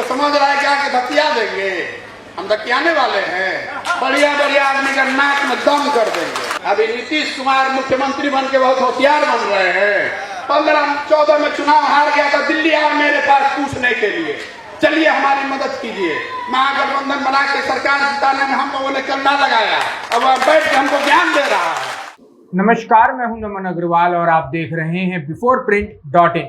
हमको समझ रहा है क्या कि धतिया देंगे, हम धतियाने वाले हैं। बढ़िया बढ़िया आदमी का नाक में दम कर देंगे। अभी नीतीश कुमार मुख्यमंत्री बन के बहुत होशियार बन रहे हैं। 15-14 में चुनाव हार गया था, दिल्ली आया मेरे पास पूछने के लिए, चलिए हमारी मदद कीजिए। महागठबंधन बना के सरकार जिताने में हम लोगों ने कंधा लगाया, अब बैठ के हमको ज्ञान दे रहा है। नमस्कार, मैं हूं नमन अग्रवाल और आप देख रहे हैं biforeprint.in।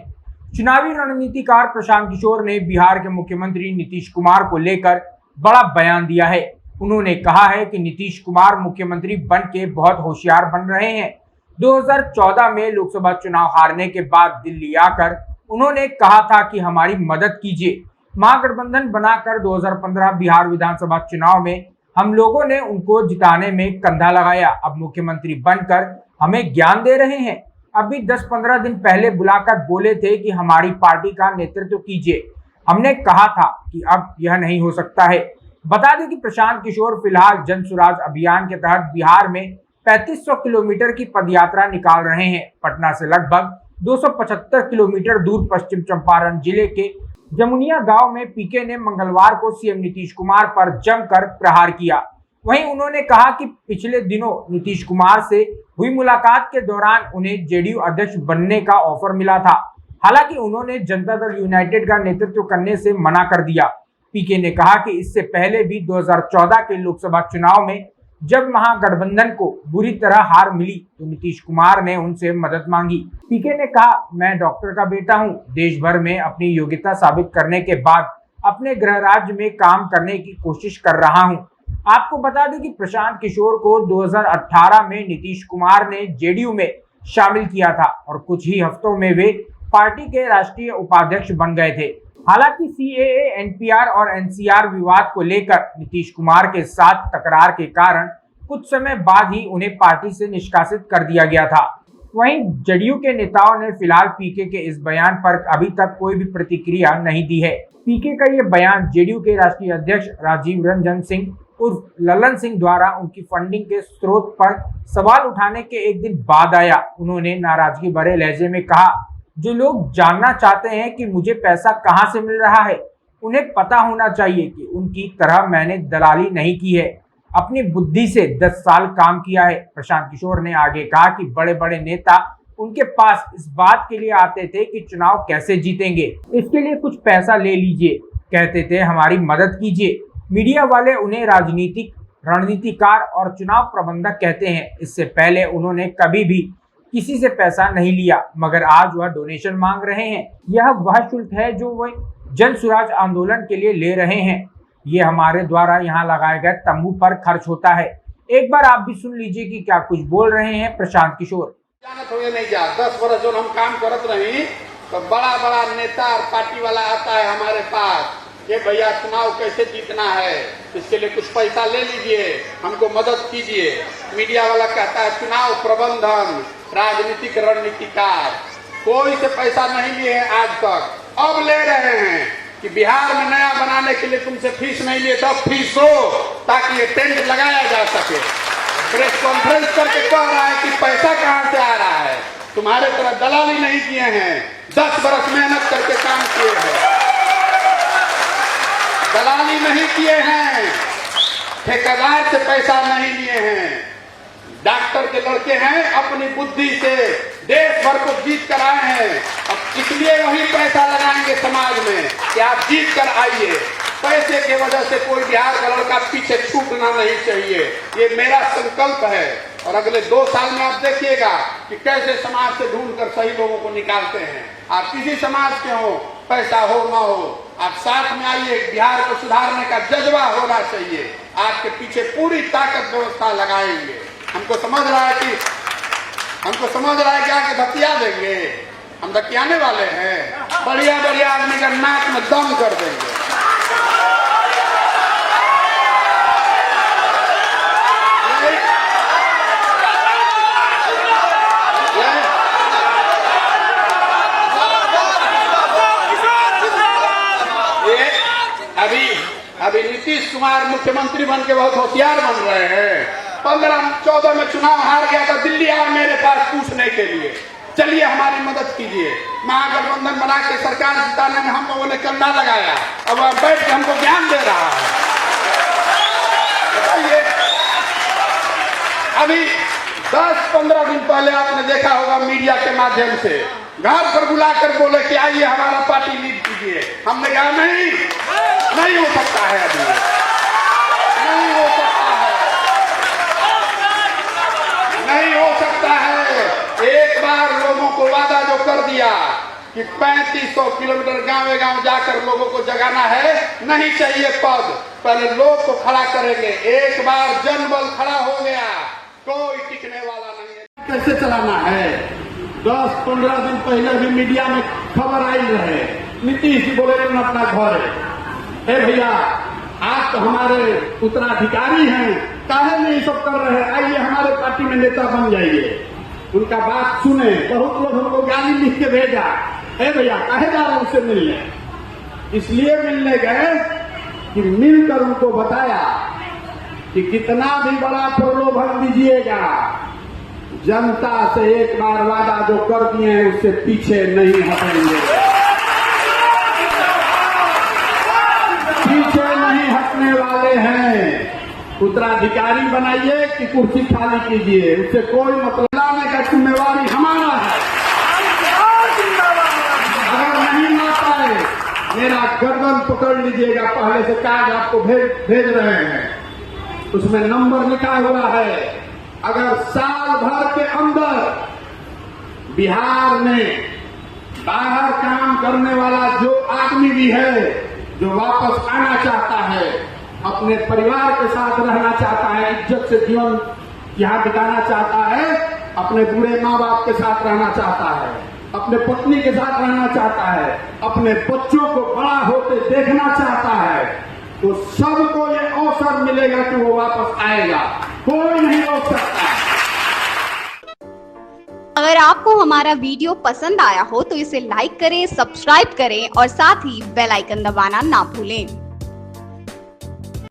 चुनावी रणनीतिकार प्रशांत किशोर ने बिहार के मुख्यमंत्री नीतीश कुमार को लेकर बड़ा बयान दिया है। उन्होंने कहा है कि नीतीश कुमार मुख्यमंत्री बन के बहुत होशियार बन रहे हैं। 2014 में लोकसभा चुनाव हारने के बाद दिल्ली आकर उन्होंने कहा था कि हमारी मदद कीजिए। महागठबंधन बनाकर 2015 बिहार विधानसभा चुनाव में हम लोगों ने उनको जिताने में कंधा लगाया। अब मुख्यमंत्री बनकर हमें ज्ञान दे रहे हैं। अभी 10-15 दिन पहले बुलाकर बोले थे कि हमारी पार्टी का नेतृत्व कीजिए। हमने कहा था कि अब यह नहीं हो सकता है। बता दें कि प्रशांत किशोर फिलहाल जन सुराज अभियान के तहत बिहार में 3500 किलोमीटर की पदयात्रा निकाल रहे हैं। पटना से लगभग 275 किलोमीटर दूर पश्चिम चंपारण जिले के जमुनिया गांव में पीके ने मंगलवार को सीएम नीतीश कुमार पर जमकर प्रहार किया। वहीं उन्होंने कहा कि पिछले दिनों नीतीश कुमार से हुई मुलाकात के दौरान उन्हें जेडीयू अध्यक्ष बनने का ऑफर मिला था। हालांकि उन्होंने जनता दल यूनाइटेड का नेतृत्व करने से मना कर दिया। पीके ने कहा कि इससे पहले भी 2014 के लोकसभा चुनाव में जब महागठबंधन को बुरी तरह हार मिली तो नीतीश कुमार ने उनसे मदद मांगी। पीके ने कहा, मैं डॉक्टर का बेटा हूं, देश भर में अपनी योग्यता साबित करने के बाद अपने गृह राज्य में काम करने की कोशिश कर रहा हूं। आपको बता दें कि प्रशांत किशोर को 2018 में नीतीश कुमार ने जेडीयू में शामिल किया था और कुछ ही हफ्तों में वे पार्टी के राष्ट्रीय उपाध्यक्ष बन गए थे। हालांकि सीएए, एनपीआर और एनसीआर विवाद को लेकर नीतीश कुमार के साथ तकरार के कारण कुछ समय बाद ही उन्हें पार्टी से निष्कासित कर दिया गया था। वहीं जेडीयू के नेताओं ने फिलहाल पीके के इस बयान पर अभी तक कोई भी प्रतिक्रिया नहीं दी है। पीके का ये बयान जेडीयू के राष्ट्रीय अध्यक्ष राजीव रंजन सिंह उर्फ ललन सिंह द्वारा उनकी फंडिंग के स्रोत पर सवाल उठाने के एक दिन बाद आया। उन्होंने नाराजगी भरे लहजे में कहा, जो लोग जानना चाहते हैं कि मुझे पैसा कहां से मिल रहा है, उन्हें पता होना चाहिए कि उनकी तरह मैंने दलाली नहीं की है, अपनी बुद्धि से 10 साल काम किया है। प्रशांत किशोर ने आगे कहा कि बड़े बड़े नेता उनके पास इस बात के लिए आते थे कि चुनाव कैसे जीतेंगे, इसके लिए कुछ पैसा ले लीजिए, कहते थे हमारी मदद कीजिए। मीडिया वाले उन्हें राजनीतिक रणनीतिकार और चुनाव प्रबंधक कहते हैं। इससे पहले उन्होंने कभी भी किसी से पैसा नहीं लिया, मगर आज वह डोनेशन मांग रहे हैं। यह वह शुल्क है जो वह जन सुराज आंदोलन के लिए ले रहे हैं। ये हमारे द्वारा यहाँ लगाए गए तंबू पर खर्च होता है। एक बार आप भी सुन लीजिए कि क्या कुछ बोल रहे हैं प्रशांत किशोर। नहीं जा 10 वर्ष जो हम काम करत रही तो बड़ा बड़ा नेता और पार्टी वाला आता है हमारे पास, ये भैया चुनाव कैसे जीतना है, इसके लिए कुछ पैसा ले लीजिए, हमको मदद कीजिए। मीडिया वाला कहता है चुनाव प्रबंधन, राजनीतिक रणनीतिकार, कोई से पैसा नहीं लिए हैं आज तक। अब ले रहे हैं कि बिहार में नया बनाने के लिए तुमसे फीस नहीं लिए, तब फीस हो ताकि ये टेंट लगाया जा सके। प्रेस कॉन्फ्रेंस करके कह रहा है कि पैसा कहां से आ रहा है, तुम्हारे तरह दलाली नहीं किए हैं, 10 बरस मेहनत करके काम किए हैं, दलाली नहीं किए हैं, ठेकेदार से पैसा नहीं लिए हैं, डॉक्टर के लड़के हैं, अपनी बुद्धि से देश भर को जीत कर आए हैं। अब इसलिए वही पैसा लगाएंगे समाज में कि आप जीत कर आइए। पैसे की वजह से कोई बिहार का लड़का पीछे छूटना नहीं चाहिए, ये मेरा संकल्प है। और अगले 2 साल में आप देखिएगा कि कैसे समाज से ढूंढ कर सही लोगों को निकालते हैं। आप किसी समाज के हो, पैसा हो ना हो, आप साथ में आइए, बिहार को सुधारने का जज्बा होना चाहिए। आपके पीछे पूरी ताकत व्यवस्था लगाएंगे। हमको समझ रहा है क्या कि धतिया देंगे, हम धतियाने वाले हैं। बढ़िया बढ़िया आदमी का नाक में दम कर देंगे। अभी नीतीश कुमार मुख्यमंत्री बन के बहुत होशियार बन रहे हैं। 15-14 में चुनाव हार गया था, दिल्ली आया मेरे पास पूछने के लिए, चलिए हमारी मदद कीजिए। महागठबंधन बना के सरकार जिताने में हम लोगों ने कंधा लगाया, अब वह बैठ के हमको ज्ञान दे रहा है। बताइए, अभी 10-15 दिन पहले आपने देखा होगा मीडिया के माध्यम से घर पर बुलाकर बोले कि आइए हमारा पार्टी लीड कीजिए। हमने कहा नहीं हो सकता है, अभी नहीं हो सकता है, नहीं हो सकता है। एक बार लोगों को वादा जो कर दिया कि 3500 किलोमीटर गांव जाकर लोगों को जगाना है, नहीं चाहिए पद, पहले लोग को खड़ा करेंगे। एक बार जनबल खड़ा हो गया, कोई टिकने वाला नहीं है। कैसे चलाना है? 10-15 दिन पहले भी मीडिया में खबर आई रहे, नीतीश जी बोले अपना घर है। भैया, आप तो हमारे उत्तराधिकारी हैं, काहे नहीं सब कर रहे हैं? आइए हमारे पार्टी में नेता बन जाइए। उनका बात सुने। बहुत लोग हमको गाली लिख के भेजा, भैया काहे जा रहे उससे मिलने? इसलिए मिलने गए कि मिलकर उनको बताया कि कितना भी बड़ा प्रलोभन दीजिएगा, जनता से एक बार वादा जो कर दिए हैं उससे पीछे नहीं हटेंगे, पीछे नहीं हटने वाले हैं। उत्तराधिकारी बनाइए कि कुर्सी खाली कीजिए, उससे कोई मतलब लाने का जिम्मेवारी हमारा है। अगर नहीं ला पाए, मेरा गर्दन पकड़ लीजिएगा। पहले से कार्ड आपको भेज रहे हैं, उसमें नंबर लिखा हुआ है। अगर साल भर के अंदर बिहार में बाहर काम करने वाला जो आदमी भी है, जो वापस आना चाहता है, अपने परिवार के साथ रहना चाहता है, इज्जत से जीवन यहाँ बिताना चाहता है, अपने बूढ़े माँ बाप के साथ रहना चाहता है, अपने पत्नी के साथ रहना चाहता है, अपने बच्चों को बड़ा होते देखना चाहता है, तो सबको ये अवसर मिलेगा कि वो वापस आएगा। कोई नहीं रोक सकता। अगर आपको हमारा वीडियो पसंद आया हो तो इसे लाइक करें, सब्सक्राइब करें और साथ ही बेल आइकन दबाना ना भूलें।